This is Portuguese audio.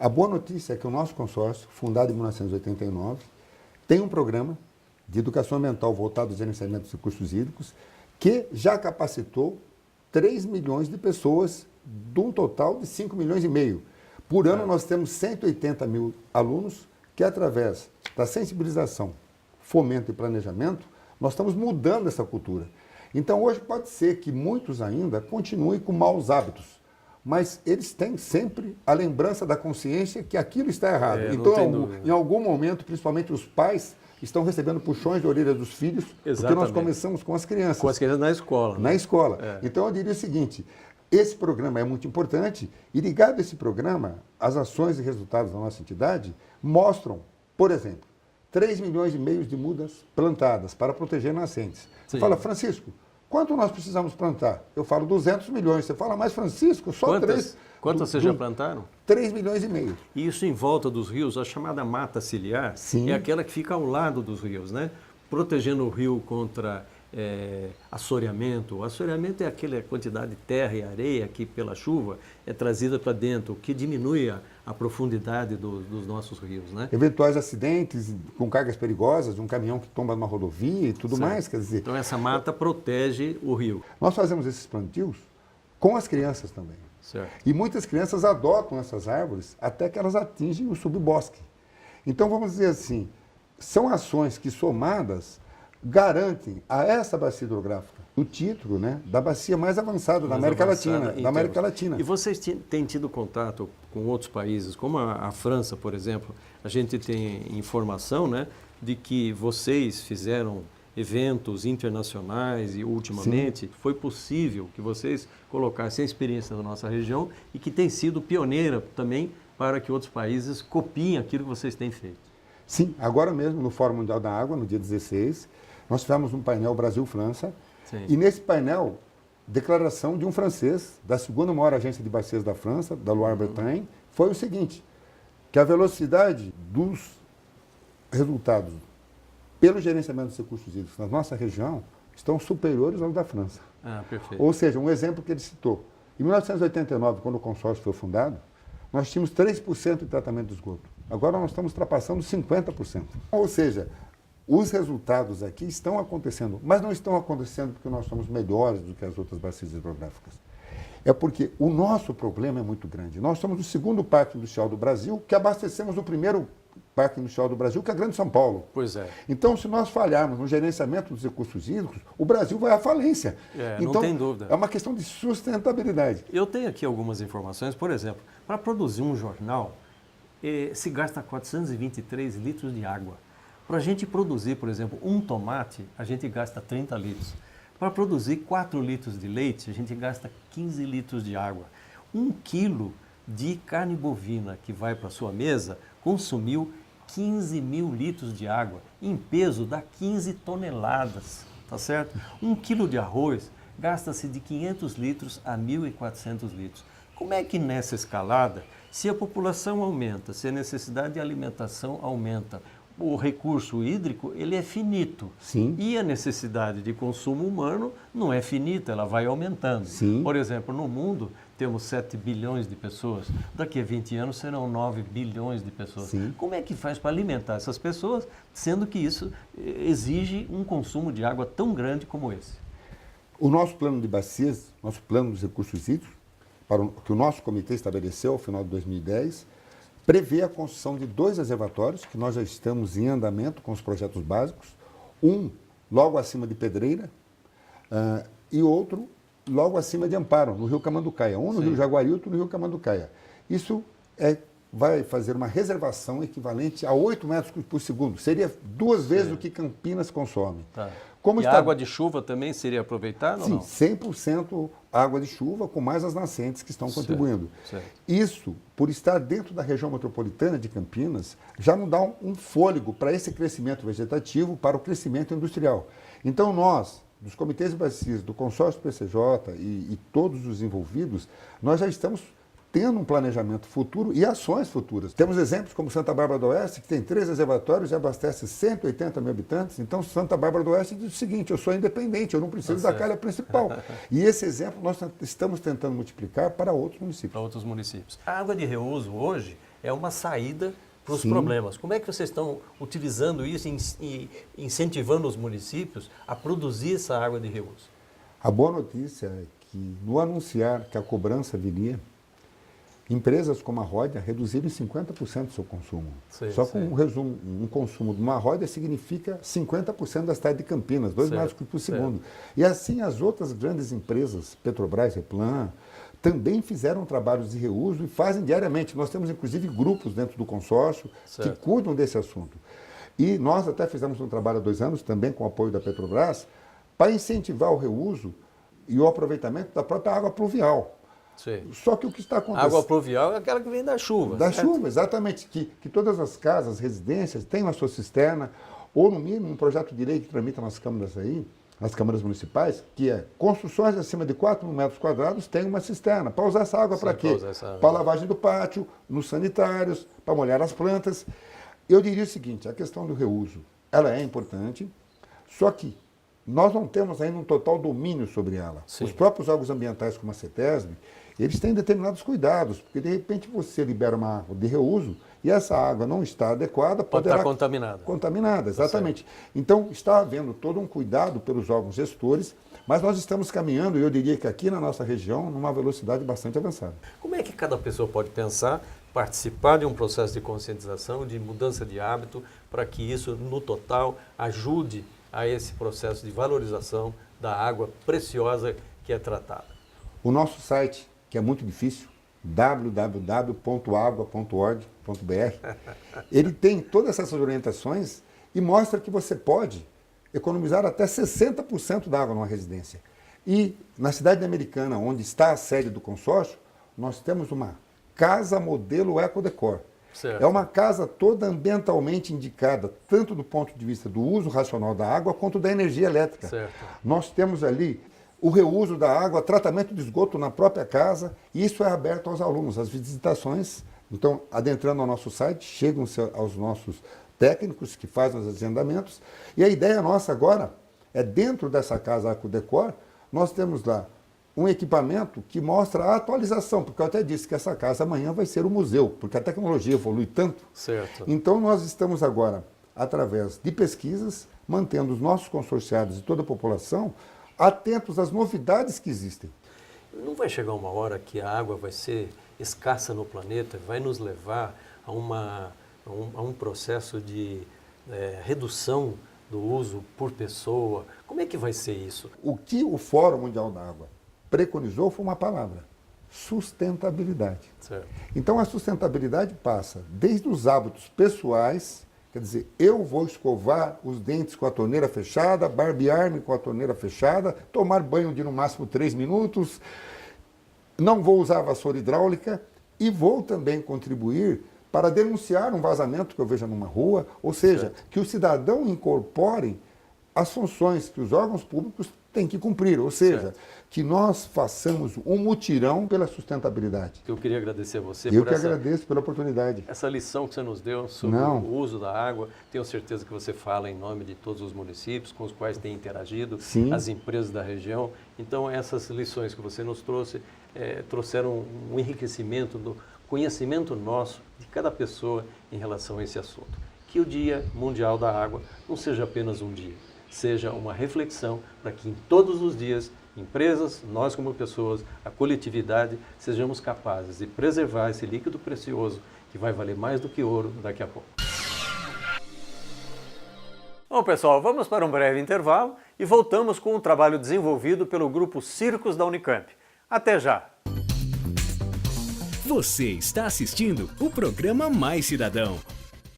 A boa notícia é que o nosso consórcio, fundado em 1989, tem um programa de educação ambiental voltado ao gerenciamento dos recursos hídricos, que já capacitou 3 milhões de pessoas, de um total de 5 milhões e meio. Por ano, nós temos 180 mil alunos que, através da sensibilização, fomento e planejamento, nós estamos mudando essa cultura. Então, hoje pode ser que muitos ainda continuem com maus hábitos, mas eles têm sempre a lembrança da consciência que aquilo está errado. Então, em algum momento, principalmente os pais, estão recebendo puxões de orelha dos filhos, porque nós começamos com as crianças. Com as crianças na escola. Né? Na escola. Então, eu diria o seguinte, esse programa é muito importante e, ligado a esse programa, as ações e resultados da nossa entidade mostram, por exemplo, 3 milhões e meio de mudas plantadas para proteger nascentes. Você fala, Francisco, quanto nós precisamos plantar? Eu falo 200 milhões. Você fala, mas Francisco, só 3... Quantas vocês já plantaram? 3 milhões e meio. E isso em volta dos rios, a chamada mata ciliar, é aquela que fica ao lado dos rios, né? Protegendo o rio contra assoreamento. O assoreamento é aquela quantidade de terra e areia que, pela chuva, é trazida para dentro, que diminui a profundidade dos nossos rios, né? Eventuais acidentes com cargas perigosas, de um caminhão que tomba numa rodovia e tudo mais, quer dizer... Então, essa mata protege o rio. Nós fazemos esses plantios com as crianças também. Certo. E muitas crianças adotam essas árvores até que elas atingem o subbosque. Então, vamos dizer assim, são ações que, somadas, garantem a essa bacia hidrográfica o título, né, da bacia mais avançada da América Latina. E vocês têm tido contato com outros países, como a França, por exemplo? A gente tem informação, né, de que vocês fizeram eventos internacionais e, ultimamente, foi possível que vocês colocassem a experiência da nossa região e que tem sido pioneira também para que outros países copiem aquilo que vocês têm feito. Sim, agora mesmo no Fórum Mundial da Água, no dia 16, nós tivemos um painel Brasil-França e nesse painel, declaração de um francês, da segunda maior agência de bacias da França, da Loire-Bretagne, foi o seguinte, que a velocidade dos resultados pelo gerenciamento dos recursos hídricos na nossa região, estão superiores aos da França. Perfeito. Ou seja, um exemplo que ele citou. Em 1989, quando o consórcio foi fundado, nós tínhamos 3% de tratamento de esgoto. Agora nós estamos ultrapassando 50%. Ou seja, os resultados aqui estão acontecendo, mas não estão acontecendo porque nós somos melhores do que as outras bacias hidrográficas. É porque o nosso problema é muito grande. Nós somos o segundo parque industrial do Brasil, que abastecemos o primeiro Parque Industrial do Brasil, que é a Grande São Paulo. Pois é. Então, se nós falharmos no gerenciamento dos recursos hídricos, o Brasil vai à falência. Então, não tem dúvida. É uma questão de sustentabilidade. Eu tenho aqui algumas informações. Por exemplo, para produzir um jornal, se gasta 423 litros de água. Para a gente produzir, por exemplo, um tomate, a gente gasta 30 litros. Para produzir 4 litros de leite, a gente gasta 15 litros de água. 1 quilo de carne bovina que vai para a sua mesa consumiu 15 mil litros de água. Em peso, dá 15 toneladas, tá certo? 1 quilo de arroz gasta-se de 500 litros a 1.400 litros. Como é que nessa escalada, se a população aumenta, se a necessidade de alimentação aumenta, o recurso hídrico ele é finito. Sim. E a necessidade de consumo humano não é finita, ela vai aumentando. Sim. Por exemplo, no mundo temos 7 bilhões de pessoas, daqui a 20 anos serão 9 bilhões de pessoas. Sim. Como é que faz para alimentar essas pessoas, sendo que isso exige um consumo de água tão grande como esse? O nosso plano de bacias, nosso plano dos recursos hídricos, que o nosso comitê estabeleceu ao final de 2010, prevê a construção de 2 reservatórios, que nós já estamos em andamento com os projetos básicos, um logo acima de Pedreira e outro logo acima de Amparo, no Rio Camanducaia. Um no Rio Jaguari, outro no Rio Camanducaia. Isso vai fazer uma reservação equivalente a 8 metros por segundo. Seria 2 vezes o que Campinas consome. Tá. E a água de chuva também seria aproveitada ou não? Sim, 100% água de chuva, com mais as nascentes que estão contribuindo. Certo. Isso, por estar dentro da região metropolitana de Campinas, já nos dá um fôlego para esse crescimento vegetativo, para o crescimento industrial. Então nós, dos comitês de bacias, do consórcio PCJ e todos os envolvidos, nós já estamos tendo um planejamento futuro e ações futuras. Temos exemplos como Santa Bárbara do Oeste, que tem 3 reservatórios e abastece 180 mil habitantes. Então, Santa Bárbara do Oeste diz o seguinte, eu sou independente, eu não preciso da calha principal. E esse exemplo nós estamos tentando multiplicar para outros municípios. Para outros municípios. A água de reuso hoje, é uma saída para os Sim. problemas. Como é que vocês estão utilizando isso e incentivando os municípios a produzir essa água de reuso? A boa notícia é que, no anunciar que a cobrança viria, empresas como a Rodia reduziram em 50% o seu consumo. Sim, Só sim. com um consumo de uma Rodia significa 50% da cidade de Campinas, 2 metros cúbicos por segundo. E assim as outras grandes empresas, Petrobras, Replan, também fizeram trabalhos de reuso e fazem diariamente. Nós temos inclusive grupos dentro do consórcio que cuidam desse assunto. E nós até fizemos um trabalho há 2 anos, também com o apoio da Petrobras, para incentivar o reuso e o aproveitamento da própria água pluvial. Sim. Só que o que está acontecendo... Água pluvial é aquela que vem da chuva. Da certo? chuva, exatamente. Que todas as casas, residências, tenham a sua cisterna, ou no mínimo um projeto de lei que tramita nas câmaras aí, nas câmaras municipais, que é construções acima de 4 metros quadrados tem uma cisterna. Para usar essa água para quê? Para lavagem do pátio, nos sanitários, para molhar as plantas. Eu diria o seguinte, a questão do reuso, ela é importante, só que nós não temos ainda um total domínio sobre ela. Sim. Os próprios órgãos ambientais, como a CETESB, eles têm determinados cuidados, porque de repente você libera uma água de reuso e essa água não está adequada, Pode estar contaminada. Contaminada, exatamente. Então, está havendo todo um cuidado pelos órgãos gestores, mas nós estamos caminhando, e eu diria que aqui na nossa região, numa velocidade bastante avançada. Como é que cada pessoa pode pensar, participar de um processo de conscientização, de mudança de hábito, para que isso, no total, ajude a esse processo de valorização da água preciosa que é tratada? O nosso site, que é muito difícil, www.agua.org.br, ele tem todas essas orientações e mostra que você pode economizar até 60% da água numa residência. E na cidade americana, onde está a sede do consórcio, nós temos uma casa modelo Ecodecor. Certo. É uma casa toda ambientalmente indicada, tanto do ponto de vista do uso racional da água, quanto da energia elétrica. Certo. Nós temos ali o reuso da água, tratamento de esgoto na própria casa, e isso é aberto aos alunos. As visitações, então, adentrando ao nosso site, chegam-se aos nossos técnicos que fazem os agendamentos, e a ideia nossa agora é, dentro dessa casa Ecodecor, nós temos lá um equipamento que mostra a atualização, porque eu até disse que essa casa amanhã vai ser um museu, porque a tecnologia evolui tanto. Certo. Então nós estamos agora, através de pesquisas, mantendo os nossos consorciados e toda a população atentos às novidades que existem. Não vai chegar uma hora que a água vai ser escassa no planeta, vai nos levar a um processo de redução do uso por pessoa? Como é que vai ser isso? O que o Fórum Mundial da Água preconizou foi uma palavra: sustentabilidade. Certo. Então a sustentabilidade passa desde os hábitos pessoais, quer dizer, eu vou escovar os dentes com a torneira fechada, barbear-me com a torneira fechada, tomar banho de no máximo 3 minutos, não vou usar vassoura hidráulica e vou também contribuir para denunciar um vazamento que eu veja numa rua, ou seja, que o cidadão incorpore as funções que os órgãos públicos têm que cumprir, ou seja, que nós façamos um mutirão pela sustentabilidade. Eu queria agradecer a você Eu por que agradeço pela oportunidade. essa lição que você nos deu sobre o uso da água. Tenho certeza que você fala em nome de todos os municípios com os quais tem interagido, Sim. as empresas da região. Então, essas lições que você nos trouxe trouxeram um enriquecimento do conhecimento nosso de cada pessoa em relação a esse assunto. Que o Dia Mundial da Água não seja apenas um dia, seja uma reflexão para que em todos os dias, empresas, nós como pessoas, a coletividade, sejamos capazes de preservar esse líquido precioso que vai valer mais do que ouro daqui a pouco. Bom, pessoal, vamos para um breve intervalo e voltamos com um trabalho desenvolvido pelo grupo Circos da Unicamp. Até já! Você está assistindo o programa Mais Cidadão,